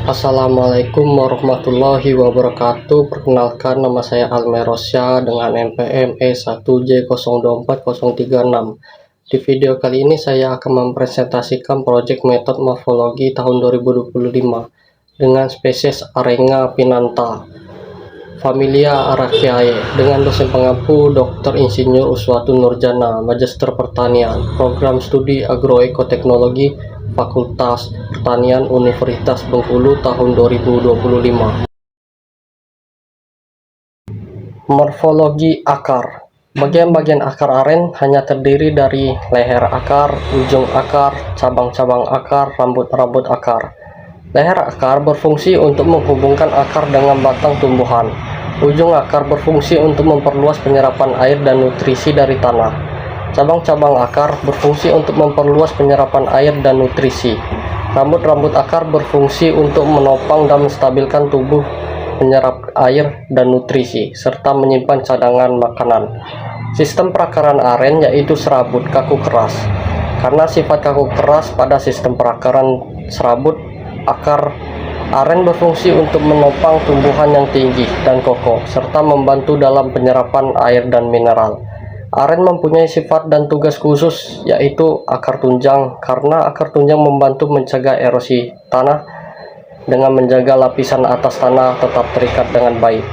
Assalamualaikum warahmatullahi wabarakatuh. Perkenalkan, nama saya Almerosya dengan NPM E1J024036. Di video kali ini saya akan mempresentasikan proyek metode morfologi tahun 2025 dengan spesies Arenga pinanta, familia Araceae, dengan dosen pengampu Dr. Insinyur Uswatu Nurjana, Magister Pertanian, Program Studi Agroekoteknologi, Fakultas Pertanian Universitas Bengkulu tahun 2025. Morfologi akar. Bagian-bagian akar aren hanya terdiri dari leher akar, ujung akar, cabang-cabang akar, rambut-rambut akar. Leher akar berfungsi untuk menghubungkan akar dengan batang tumbuhan. Ujung akar berfungsi untuk memperluas penyerapan air dan nutrisi dari tanah. Cabang-cabang akar berfungsi untuk memperluas penyerapan air dan nutrisi. Rambut-rambut akar berfungsi untuk menopang dan menstabilkan tubuh penyerap air dan nutrisi, serta menyimpan cadangan makanan. Sistem perakaran aren yaitu serabut kaku keras. Karena sifat kaku keras pada sistem perakaran serabut, akar aren berfungsi untuk menopang tumbuhan yang tinggi dan kokoh, serta membantu dalam penyerapan air dan mineral. Aren mempunyai sifat dan tugas khusus, yaitu akar tunjang, karena akar tunjang membantu mencegah erosi tanah dengan menjaga lapisan atas tanah tetap terikat dengan baik.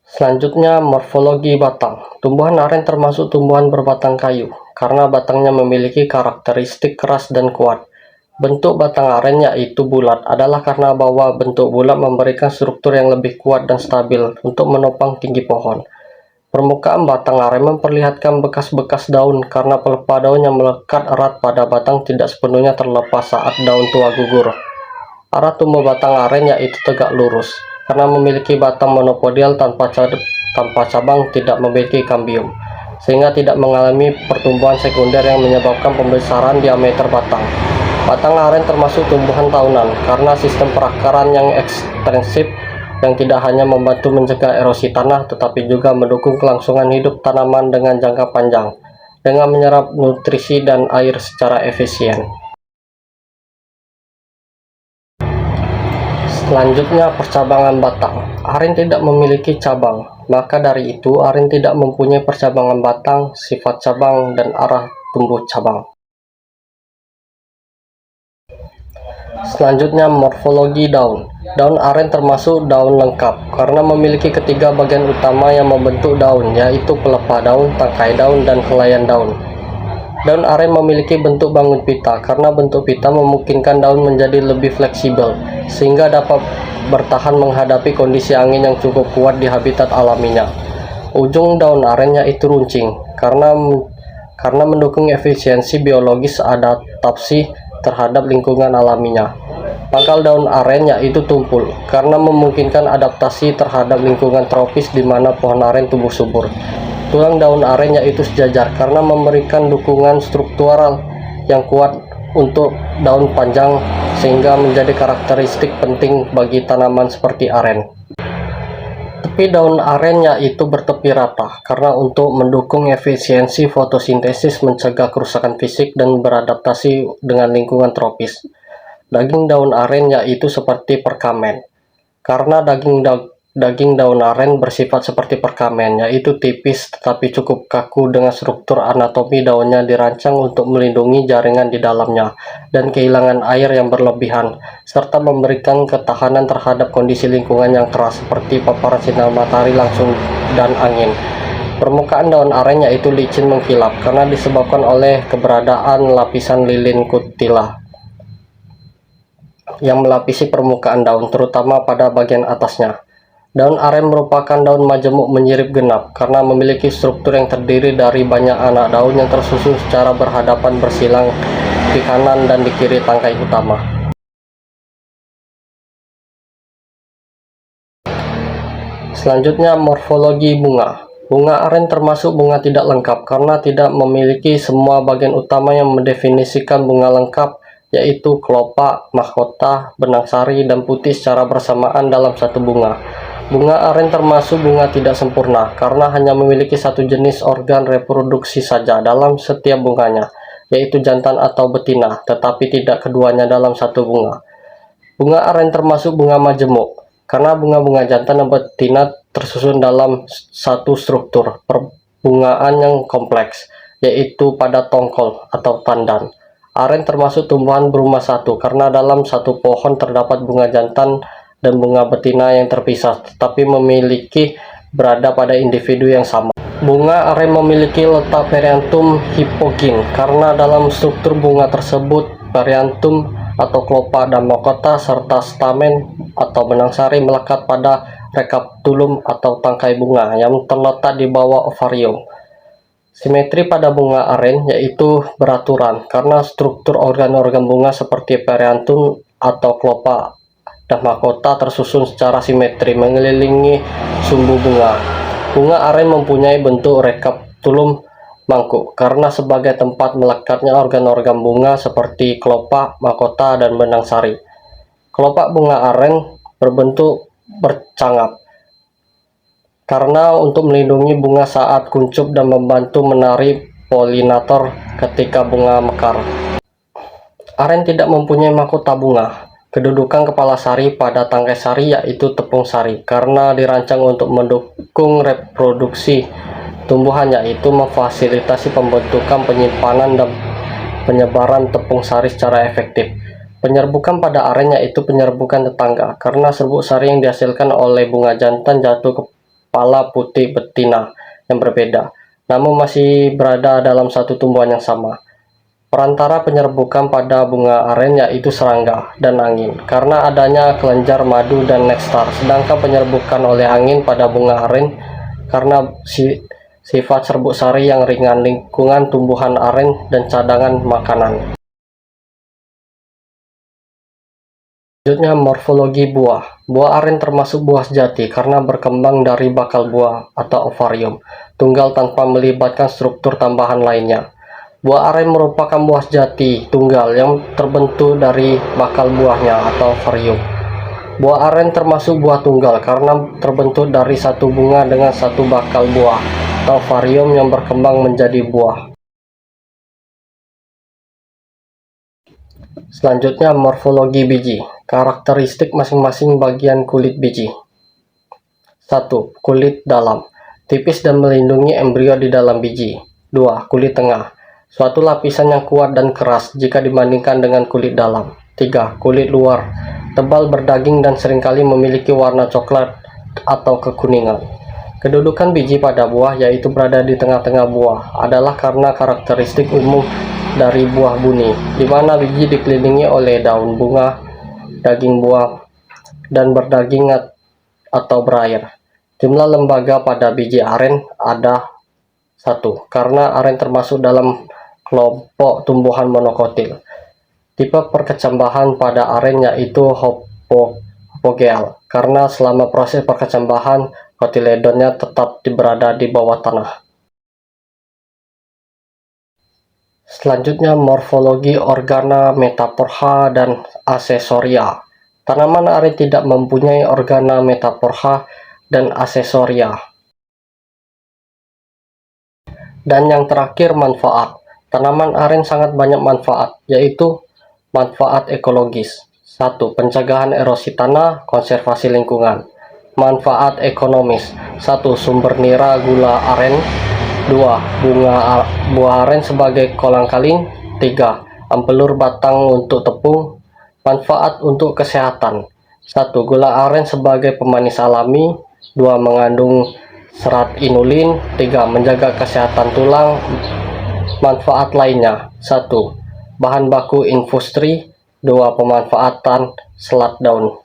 Selanjutnya, morfologi batang. Tumbuhan aren termasuk tumbuhan berbatang kayu, karena batangnya memiliki karakteristik keras dan kuat. Bentuk batang aren yaitu bulat adalah karena bahwa bentuk bulat memberikan struktur yang lebih kuat dan stabil untuk menopang tinggi pohon. Permukaan batang aren memperlihatkan bekas-bekas daun karena pelepah daun yang melekat erat pada batang tidak sepenuhnya terlepas saat daun tua gugur. Arah tumbuh batang aren yaitu tegak lurus, karena memiliki batang monopodial tanpa cabang, tidak memiliki kambium, sehingga tidak mengalami pertumbuhan sekunder yang menyebabkan pembesaran diameter batang. Batang aren termasuk tumbuhan tahunan karena sistem perakaran yang ekstensif yang tidak hanya membantu mencegah erosi tanah tetapi juga mendukung kelangsungan hidup tanaman dengan jangka panjang dengan menyerap nutrisi dan air secara efisien. Selanjutnya, percabangan batang. Aren tidak memiliki cabang, maka dari itu aren tidak mempunyai percabangan batang, sifat cabang, dan arah tumbuh cabang. Selanjutnya, morfologi daun. Daun aren termasuk daun lengkap karena memiliki ketiga bagian utama yang membentuk daun, yaitu pelepah daun, tangkai daun, dan helaian daun. Daun aren memiliki bentuk bangun pita karena bentuk pita memungkinkan daun menjadi lebih fleksibel sehingga dapat bertahan menghadapi kondisi angin yang cukup kuat di habitat alaminya. Ujung daun aren yaitu runcing karena mendukung efisiensi biologis adaptasi terhadap lingkungan alaminya. Pangkal daun aren yaitu tumpul karena memungkinkan adaptasi terhadap lingkungan tropis di mana pohon aren tumbuh subur. Tulang daun aren yaitu sejajar karena memberikan dukungan struktural yang kuat untuk daun panjang sehingga menjadi karakteristik penting bagi tanaman seperti aren. Tepi daun aren yaitu bertepi rata karena untuk mendukung efisiensi fotosintesis, mencegah kerusakan fisik, dan beradaptasi dengan lingkungan tropis. Daging daun aren yaitu seperti perkamen karena daging daun aren bersifat seperti perkamen, yaitu tipis tetapi cukup kaku dengan struktur anatomi daunnya dirancang untuk melindungi jaringan di dalamnya dan kehilangan air yang berlebihan, serta memberikan ketahanan terhadap kondisi lingkungan yang keras seperti paparan sinar matahari langsung dan angin. Permukaan daun aren yaitu licin mengkilap karena disebabkan oleh keberadaan lapisan lilin kutila yang melapisi permukaan daun, terutama pada bagian atasnya. Daun aren merupakan daun majemuk menyirip genap karena memiliki struktur yang terdiri dari banyak anak daun yang tersusun secara berhadapan bersilang di kanan dan di kiri tangkai utama. Selanjutnya, morfologi bunga. Bunga aren termasuk bunga tidak lengkap karena tidak memiliki semua bagian utama yang mendefinisikan bunga lengkap, yaitu kelopak, mahkota, benang sari, dan putih secara bersamaan dalam satu bunga. Bunga aren termasuk bunga tidak sempurna karena hanya memiliki satu jenis organ reproduksi saja dalam setiap bunganya. yaitu jantan atau betina, tetapi tidak keduanya dalam satu bunga. Bunga aren termasuk bunga majemuk, karena bunga-bunga jantan dan betina tersusun dalam satu struktur perbungaan yang kompleks, yaitu pada tongkol atau tandan. Aren termasuk tumbuhan berumah satu, karena dalam satu pohon terdapat bunga jantan dan bunga betina yang terpisah, tetapi memiliki berada pada individu yang sama. Bunga aren memiliki letak periantum hipogin, karena dalam struktur bunga tersebut periantum atau klopa dan mahkota serta stamen atau benang sari melekat pada rekapitulum atau tangkai bunga yang terletak di bawah ovarium. Simetri pada bunga aren yaitu beraturan, karena struktur organ-organ bunga seperti periantum atau klopa dan mahkota tersusun secara simetri mengelilingi sumbu bunga. Bunga aren mempunyai bentuk rekapitulum mangkuk, karena sebagai tempat melekatnya organ-organ bunga seperti kelopak, mahkota, dan benang sari. Kelopak bunga aren berbentuk bercangap, karena untuk melindungi bunga saat kuncup dan membantu menarik polinator ketika bunga mekar. Aren tidak mempunyai mahkota bunga. Kedudukan kepala sari pada tangkai sari yaitu tepung sari, karena dirancang untuk mendukung reproduksi tumbuhan, yaitu memfasilitasi pembentukan, penyimpanan, dan penyebaran tepung sari secara efektif. Penyerbukan pada aren yaitu penyerbukan tetangga, karena serbuk sari yang dihasilkan oleh bunga jantan jatuh ke kepala putih betina yang berbeda, namun masih berada dalam satu tumbuhan yang sama. Perantara penyerbukan pada bunga aren yaitu serangga dan angin, karena adanya kelenjar madu dan nektar, sedangkan penyerbukan oleh angin pada bunga aren karena sifat serbuk sari yang ringan, lingkungan tumbuhan aren, dan cadangan makanan. Selanjutnya, morfologi buah. Buah aren termasuk buah sejati karena berkembang dari bakal buah atau ovarium tunggal tanpa melibatkan struktur tambahan lainnya. Buah aren merupakan buah sejati tunggal yang terbentuk dari bakal buahnya atau ovarium. Buah aren termasuk buah tunggal karena terbentuk dari satu bunga dengan satu bakal buah atau ovarium yang berkembang menjadi buah. Selanjutnya, morfologi biji. Karakteristik masing-masing bagian kulit biji. 1. Kulit dalam, tipis dan melindungi embrio di dalam biji. 2. Kulit tengah, suatu lapisan yang kuat dan keras jika dibandingkan dengan kulit dalam. 3. Kulit luar, tebal, berdaging, dan seringkali memiliki warna coklat atau kekuningan. Kedudukan biji pada buah, yaitu berada di tengah-tengah buah, adalah karena karakteristik umum dari buah buni, di mana biji dikelilingi oleh daun, bunga, daging buah, dan berdaging atau berair. Jumlah lembaga pada biji aren ada 1, karena aren termasuk dalam kelompok tumbuhan monokotil. Tipe perkecambahan pada aren yaitu hypogeal, karena selama proses perkecambahan kotiledonnya tetap berada di bawah tanah. Selanjutnya, morfologi organa metaporha dan aksesoria. Tanaman aren tidak mempunyai organa metaporha dan aksesoria. Dan yang terakhir, manfaat. Tanaman aren sangat banyak manfaat, yaitu manfaat ekologis. 1. Pencegahan erosi tanah, konservasi lingkungan. Manfaat ekonomis. 1. Sumber nira gula aren. 2. Buah aren sebagai kolang-kaling. 3. Ampelur batang untuk tepung. Manfaat untuk kesehatan. 1. Gula aren sebagai pemanis alami. 2. Mengandung serat inulin. 3. Menjaga kesehatan tulang. Manfaat lainnya. 1. Bahan baku industri. 2. Pemanfaatan selat daun.